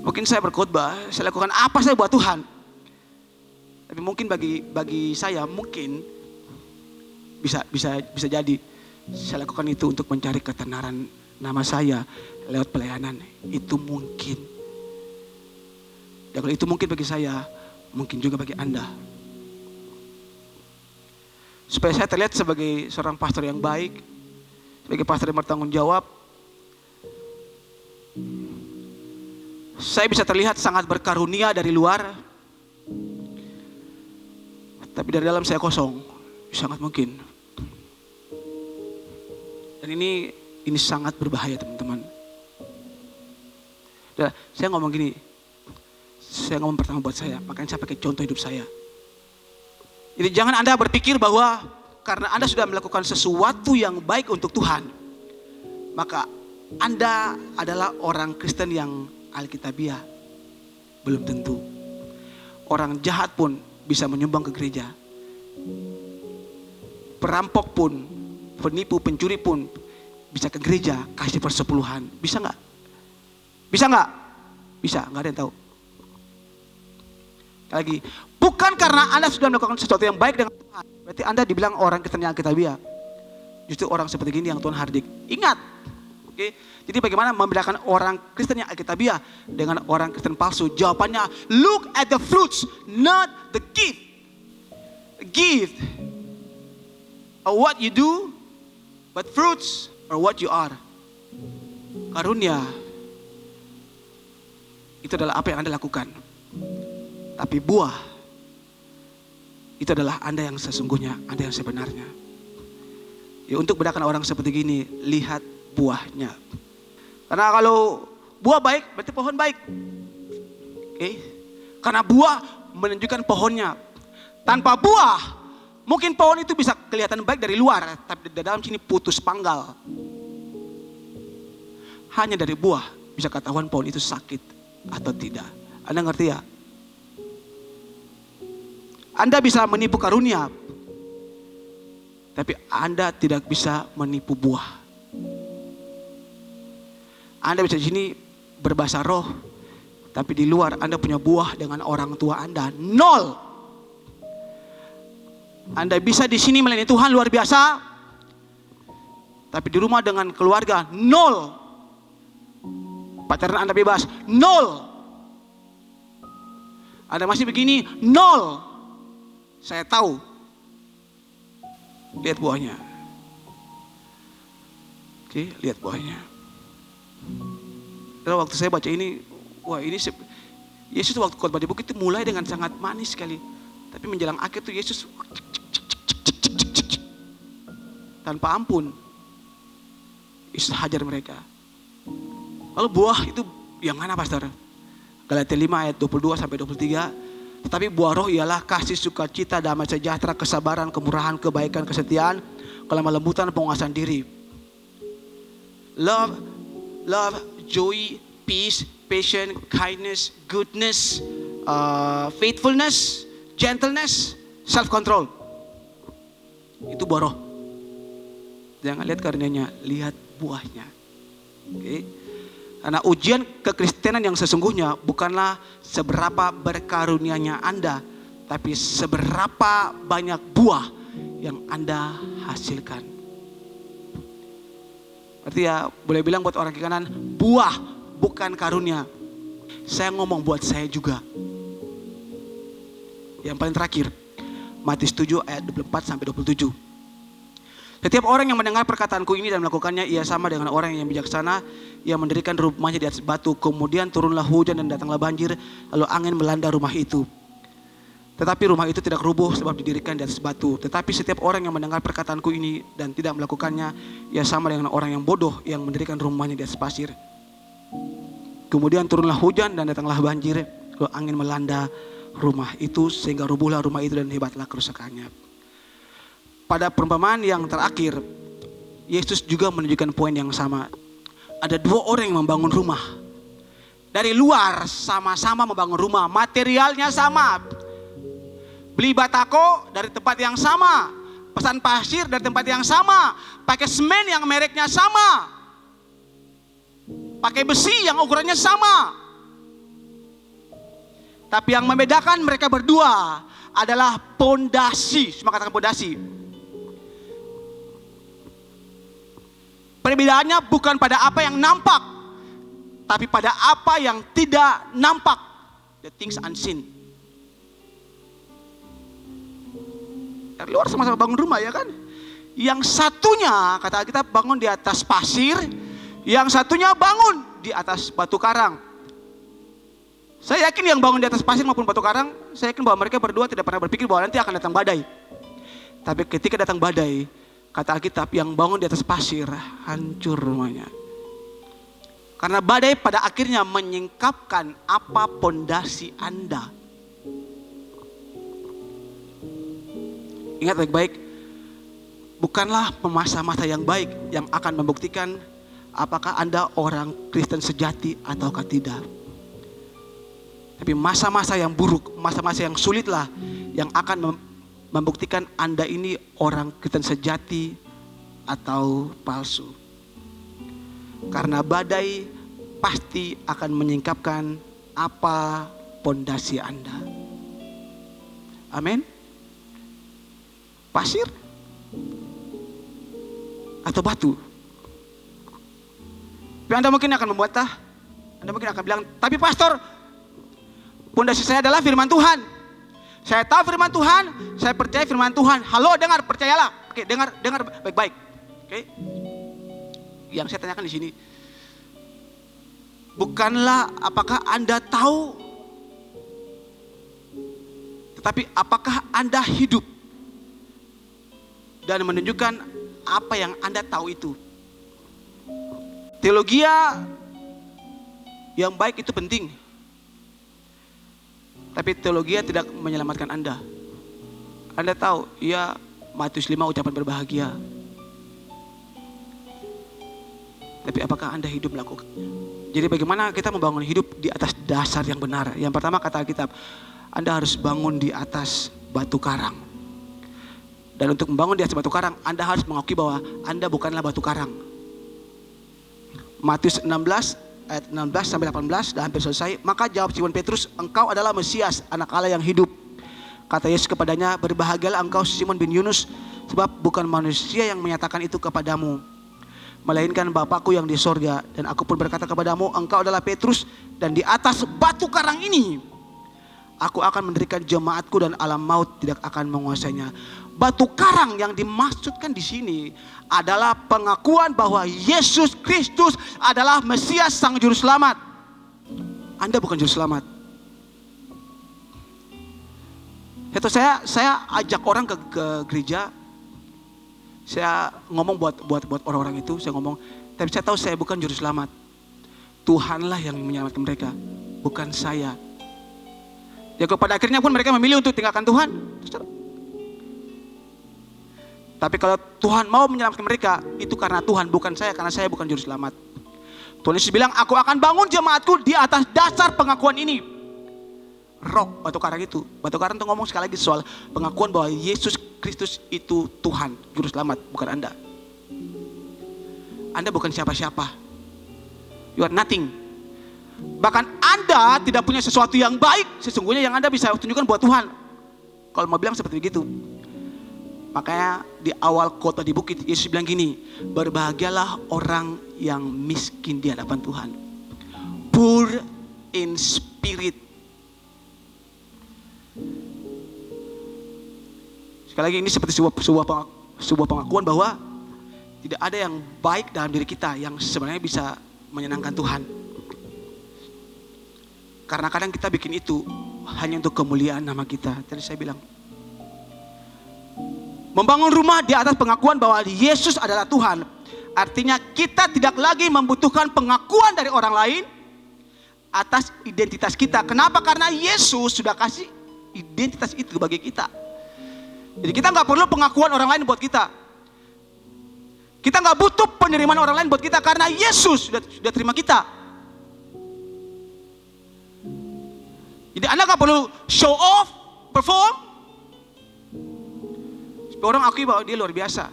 Mungkin saya berkhotbah, saya lakukan apa saya buat Tuhan. Tapi mungkin bagi saya mungkin bisa jadi saya lakukan itu untuk mencari ketenaran nama saya lewat pelayanan. Itu mungkin. Dan kalau itu mungkin bagi saya, mungkin juga bagi Anda. Supaya saya terlihat sebagai seorang pastor yang baik, sebagai pastor yang bertanggung jawab, saya bisa terlihat sangat berkarunia dari luar, tapi dari dalam saya kosong, sangat mungkin. Dan ini sangat berbahaya, teman-teman. Dan saya ngomong gini, saya ngomong pertama buat saya, makanya saya pakai contoh hidup saya. Jadi jangan Anda berpikir bahwa karena Anda sudah melakukan sesuatu yang baik untuk Tuhan, maka Anda adalah orang Kristen yang Alkitabiah. Belum tentu. Orang jahat pun bisa menyumbang ke gereja. Perampok pun, penipu, pencuri pun bisa ke gereja kasih persepuluhan. Bisa nggak? Bisa nggak? Bisa, nggak ada yang tahu. Lagi, bukan karena Anda sudah melakukan sesuatu yang baik dengan Tuhan, berarti Anda dibilang orang Kristen yang Alkitabiah. Justru orang seperti ini yang Tuhan hardik. Ingat, oke? Jadi bagaimana membedakan orang Kristen yang Alkitabiah dengan orang Kristen palsu? Jawabannya, look at the fruits, not the gift. Gift are what you do, but fruits are what you are. Karunia itu adalah apa yang Anda lakukan. Tapi buah itu adalah Anda yang sesungguhnya, Anda yang sebenarnya. Ya, untuk bedakan orang seperti gini, lihat buahnya. Karena kalau buah baik, berarti pohon baik. Oke? Karena buah menunjukkan pohonnya. Tanpa buah, mungkin pohon itu bisa kelihatan baik dari luar, tapi di dalam sini putus panggal. Hanya dari buah bisa ketahuan pohon itu sakit atau tidak. Anda ngerti ya? Anda bisa menipu karunia, tapi Anda tidak bisa menipu buah. Anda bisa di sini berbahasa roh, tapi di luar Anda punya buah dengan orang tua Anda. 0. Anda bisa di sini melayani Tuhan luar biasa, tapi di rumah dengan keluarga 0. Pacaran Anda bebas 0. Anda masih begini 0. Saya tahu. Lihat buahnya. Oke, lihat buahnya. Dan waktu saya baca ini, wah ini Yesus waktu khotbah di bukit itu mulai dengan sangat manis sekali, tapi menjelang akhir tuh Yesus tanpa ampun Yesus hajar mereka. Lalu buah itu yang mana, pastor? Galatia 5 ayat 22 sampai 23. Tetapi buah roh ialah kasih, sukacita, damai sejahtera, kesabaran, kemurahan, kebaikan, kesetiaan, kelemah lembutan, penguasaan diri. Love, joy, peace, patience, kindness, goodness, faithfulness, gentleness, self-control. Itu buah roh. Jangan lihat karunia-Nya, lihat buahnya. Oke. Karena ujian kekristenan yang sesungguhnya bukanlah seberapa berkarunia-Nya Anda, tapi seberapa banyak buah yang Anda hasilkan. Berarti ya boleh bilang buat orang kiri kanan, buah bukan karunia. Saya ngomong buat saya juga. Yang paling terakhir, Matius 7 ayat 24 sampai 27. Setiap orang yang mendengar perkataanku ini dan melakukannya, ia sama dengan orang yang bijaksana, ia mendirikan rumahnya di atas batu. Kemudian turunlah hujan dan datanglah banjir, lalu angin melanda rumah itu. Tetapi rumah itu tidak rubuh sebab didirikan di atas batu. Tetapi setiap orang yang mendengar perkataanku ini dan tidak melakukannya, ia sama dengan orang yang bodoh yang mendirikan rumahnya di atas pasir. Kemudian turunlah hujan dan datanglah banjir, lalu angin melanda rumah itu sehingga rubuhlah rumah itu dan hebatlah kerusakannya. Pada perumpamaan yang terakhir, Yesus juga menunjukkan poin yang sama. Ada 2 orang yang membangun rumah. Dari luar sama-sama membangun rumah, materialnya sama. Beli batako dari tempat yang sama, pesan pasir dari tempat yang sama, pakai semen yang mereknya sama, pakai besi yang ukurannya sama. Tapi yang membedakan mereka berdua adalah pondasi. Semua katakan pondasi. Perbedaannya bukan pada apa yang nampak, tapi pada apa yang tidak nampak. The things unseen. Dari luar sama-sama bangun rumah, ya kan? Yang satunya kata kita bangun di atas pasir, yang satunya bangun di atas batu karang. Saya yakin yang bangun di atas pasir maupun batu karang, saya yakin bahwa mereka berdua tidak pernah berpikir bahwa nanti akan datang badai. Tapi ketika datang badai, kata Alkitab, yang bangun di atas pasir hancur rumahnya. Karena badai pada akhirnya menyingkapkan apa pondasi Anda. Ingat baik-baik, bukanlah masa-masa yang baik yang akan membuktikan apakah Anda orang Kristen sejati ataukah tidak. Tapi masa-masa yang buruk, masa-masa yang sulitlah yang akan membuktikan Anda ini orang Kristen sejati atau palsu. Karena badai pasti akan menyingkapkan apa pondasi Anda. Amin. Pasir atau batu. Tapi Anda mungkin akan membantah. Anda mungkin akan bilang, tapi pastor, pondasi saya adalah firman Tuhan. Saya tahu firman Tuhan, saya percaya firman Tuhan. Halo, dengar, percayalah. Oke, dengar baik-baik. Oke. Yang saya tanyakan di sini, bukanlah apakah Anda tahu, tetapi apakah Anda hidup dan menunjukkan apa yang Anda tahu itu. Teologia yang baik itu penting. Tapi teologi tidak menyelamatkan Anda. Anda tahu, ya Matius 5 ucapan berbahagia. Tapi apakah Anda hidup melakukannya? Jadi bagaimana kita membangun hidup di atas dasar yang benar? Yang pertama kata Alkitab, Anda harus bangun di atas batu karang. Dan untuk membangun di atas batu karang, Anda harus mengakui bahwa Anda bukanlah batu karang. Matius 16 ayat 16 sampai 18, dah hampir selesai. Maka jawab Simon Petrus, engkau adalah Mesias, anak Allah yang hidup. Kata Yesus kepadanya, berbahagialah engkau Simon bin Yunus, sebab bukan manusia yang menyatakan itu kepadamu, melainkan Bapakku yang di sorga. Dan aku pun berkata kepadamu, engkau adalah Petrus, dan di atas batu karang ini aku akan mendirikan jemaatku, dan alam maut tidak akan menguasainya. Batu karang yang dimaksudkan di sini adalah pengakuan bahwa Yesus Kristus adalah Mesias, Sang Juru Selamat. Anda bukan Juru Selamat. Itu saya ajak orang ke gereja. Saya ngomong buat orang-orang itu, saya ngomong, tapi saya tahu saya bukan Juru Selamat. Tuhanlah yang menyelamatkan mereka, bukan saya. Ya pada akhirnya pun mereka memilih untuk tinggalkan Tuhan. Tapi kalau Tuhan mau menyelamatkan mereka, itu karena Tuhan, bukan saya, karena saya bukan Juru Selamat. Tuhan Yesus bilang, aku akan bangun jemaatku di atas dasar pengakuan ini. Rock, batu karang itu. Batu karang itu ngomong sekali lagi soal pengakuan bahwa Yesus Kristus itu Tuhan, Juru Selamat, bukan Anda. Anda bukan siapa-siapa. You are nothing. Bahkan Anda tidak punya sesuatu yang baik sesungguhnya yang Anda bisa tunjukkan buat Tuhan. Kalau mau bilang seperti begitu. Makanya di awal kota di bukit Yesus bilang gini, berbahagialah orang yang miskin di hadapan Tuhan, poor in spirit. Sekali lagi ini seperti sebuah pengakuan bahwa tidak ada yang baik dalam diri kita yang sebenarnya bisa menyenangkan Tuhan. Karena kadang kita bikin itu hanya untuk kemuliaan nama kita. Tadi saya bilang, membangun rumah di atas pengakuan bahwa Yesus adalah Tuhan, artinya kita tidak lagi membutuhkan pengakuan dari orang lain atas identitas kita. Kenapa? Karena Yesus sudah kasih identitas itu bagi kita. Jadi kita nggak perlu pengakuan orang lain buat kita. Kita nggak butuh penerimaan orang lain buat kita karena Yesus sudah terima kita. Jadi Anda nggak perlu show off, perform. Orang akui bahwa dia luar biasa.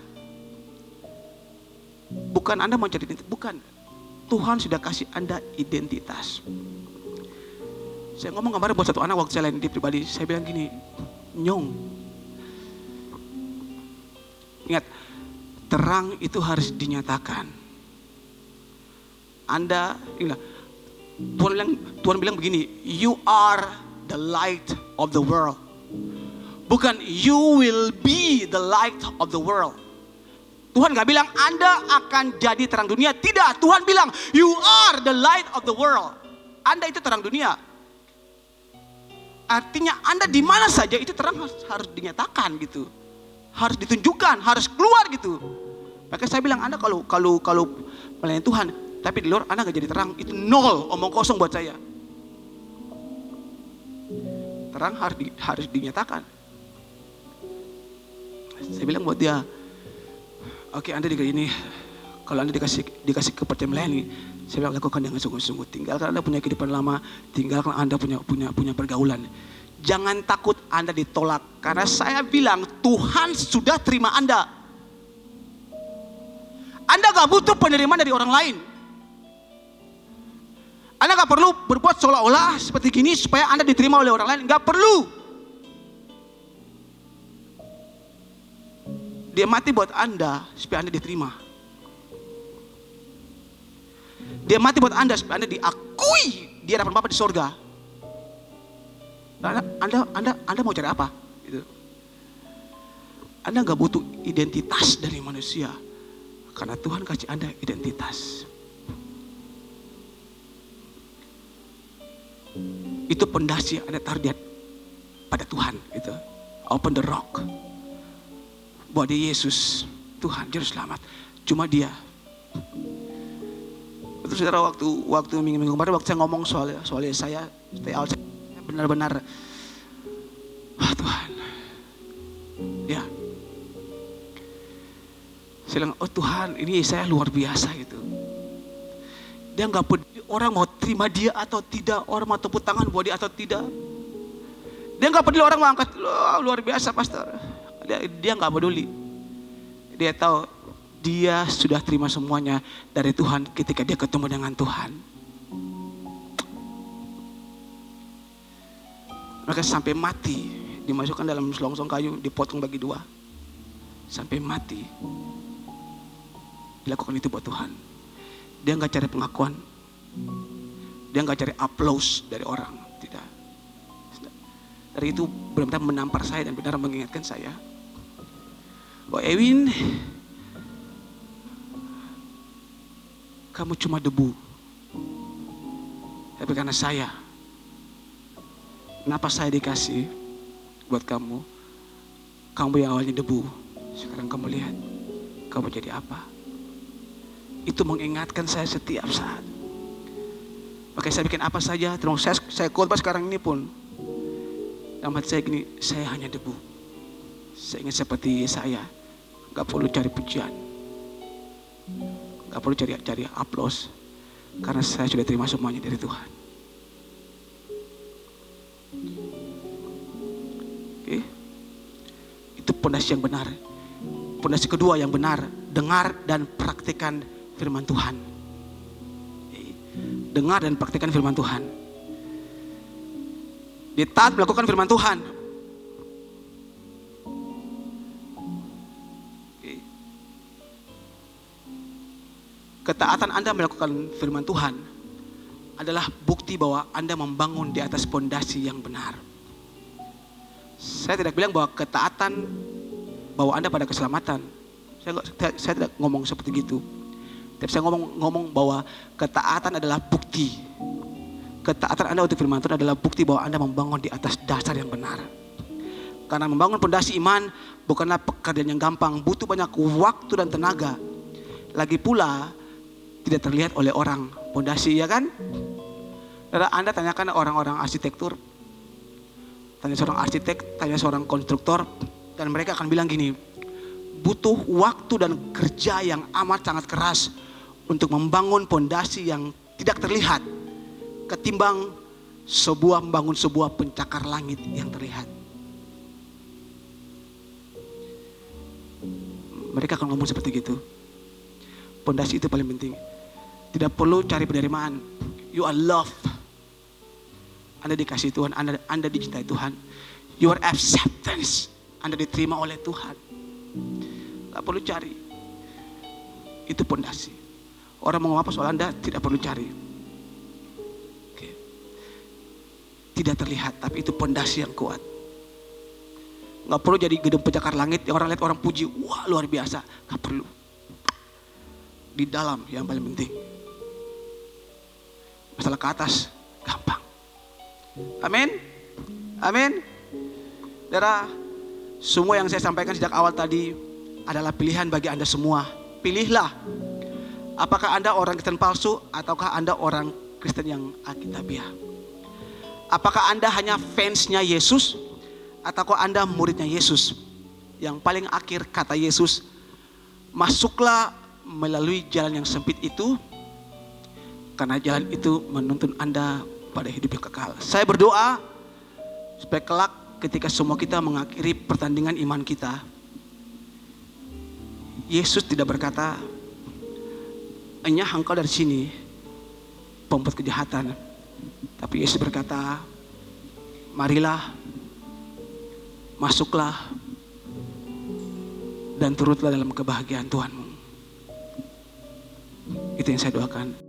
Bukan Anda mau cari identitas, bukan. Tuhan sudah kasih Anda identitas. Saya ngomong kemarin buat satu anak waktu saya di pribadi, saya bilang gini, Nyong, ingat, terang itu harus dinyatakan. Anda, ingat, Tuhan bilang begini, you are the light of the world. Bukan you will be the light of the world. Tuhan gak bilang Anda akan jadi terang dunia. Tidak, Tuhan bilang you are the light of the world. Anda itu terang dunia. Artinya Anda di mana saja itu terang harus dinyatakan gitu. Harus ditunjukkan, harus keluar gitu. Maka saya bilang Anda kalau melayani Tuhan tapi di luar Anda gak jadi terang, itu nol, omong kosong buat saya. Terang harus dinyatakan. Saya bilang buat dia, oke, Anda di ini, kalau Anda dikasih kepercayaan melayani, saya bilang lakukan dengan sungguh-sungguh. Tinggalkan Anda punya kehidupan lama, tinggalkan Anda punya pergaulan. Jangan takut Anda ditolak, karena saya bilang Tuhan sudah terima Anda. Anda gak butuh penerimaan dari orang lain. Anda gak perlu berbuat seolah-olah seperti gini supaya Anda diterima oleh orang lain. Gak perlu. Dia mati buat Anda supaya Anda diterima. Dia mati buat Anda supaya Anda diakui di hadapan Bapa di sorga. Anda mau cari apa? Gitu. Anda gak butuh identitas dari manusia, karena Tuhan kasih Anda identitas. Itu pondasi Anda taruh pada Tuhan. Gitu. Open the rock. Bahwa dia Yesus, Tuhan, Juru Selamat. Cuma dia. Terus saudara, waktu minggu kemarin waktu saya ngomong soal saya benar-benar, Tuhan. Ya. Saya bilang, oh Tuhan, ini saya luar biasa gitu. Dia nggak peduli orang mau terima dia atau tidak, orang mau tepuk tangan buat dia atau tidak. Dia nggak peduli orang mau angkat, luar biasa pastor. Dia nggak peduli. Dia tahu dia sudah terima semuanya dari Tuhan ketika dia ketemu dengan Tuhan. Maka sampai mati dimasukkan dalam selongsong kayu, dipotong bagi dua. Sampai mati dilakukan itu buat Tuhan. Dia nggak cari pengakuan, dia nggak cari aplaus dari orang, tidak. Dari itu benar-benar menampar saya dan benar mengingatkan saya, bahwa Ewin, kamu cuma debu, tapi karena saya, kenapa saya dikasih buat kamu? Kamu yang awalnya debu, sekarang kamu lihat kamu jadi apa. Itu mengingatkan saya setiap saat. Makanya saya bikin apa saja, terus saya khotbah sekarang ini pun, dalam hati saya gini, saya hanya debu. Saya ingin seperti saya, gak perlu cari pujian, gak perlu cari aplaus, karena saya sudah terima semuanya dari Tuhan. Oke? Itu pondasi yang benar. Pondasi kedua yang benar, dengar dan praktikkan firman Tuhan. Dengar dan praktikkan firman Tuhan. Dia taat melakukan firman Tuhan. Ketaatan Anda melakukan firman Tuhan adalah bukti bahwa Anda membangun di atas pondasi yang benar. Saya tidak bilang bahwa ketaatan bawa Anda pada keselamatan. Saya tidak ngomong seperti itu. Tapi saya ngomong bahwa ketaatan adalah bukti. Ketaatan Anda untuk firman Tuhan adalah bukti bahwa Anda membangun di atas dasar yang benar. Karena membangun pondasi iman bukanlah pekerjaan yang gampang, butuh banyak waktu dan tenaga. Lagi pula tidak terlihat oleh orang pondasi, ya kan? Anda tanyakan orang-orang arsitektur, tanya seorang arsitek, tanya seorang konstruktor, dan mereka akan bilang gini, butuh waktu dan kerja yang amat sangat keras untuk membangun pondasi yang tidak terlihat ketimbang membangun sebuah pencakar langit yang terlihat. Mereka akan ngomong seperti gitu. Pondasi itu paling penting. Tidak perlu cari penerimaan. You are loved. Anda dikasihi Tuhan, Anda dicintai Tuhan. Your acceptance, Anda diterima oleh Tuhan. Gak perlu cari. Itu pondasi. Orang mau apa soal Anda tidak perlu cari. Oke. Tidak terlihat, tapi itu pondasi yang kuat. Gak perlu jadi gedung pencakar langit yang orang lihat orang puji, wah luar biasa. Gak perlu. Di dalam yang paling penting. Masalah ke atas gampang. Amin. Amin. Saudara, semua yang saya sampaikan sejak awal tadi adalah pilihan bagi Anda semua. Pilihlah. Apakah Anda orang Kristen palsu ataukah Anda orang Kristen yang Alkitabiah? Apakah Anda hanya fansnya Yesus ataukah Anda muridnya Yesus? Yang paling akhir kata Yesus, masuklah melalui jalan yang sempit itu, karena jalan itu menuntun Anda pada hidup yang kekal. Saya berdoa supaya kelak ketika semua kita mengakhiri pertandingan iman kita, Yesus tidak berkata, enyah engkau dari sini pembuat kejahatan. Tapi Yesus berkata, marilah, masuklah, dan turutlah dalam kebahagiaan Tuhanmu. Itu yang saya doakan.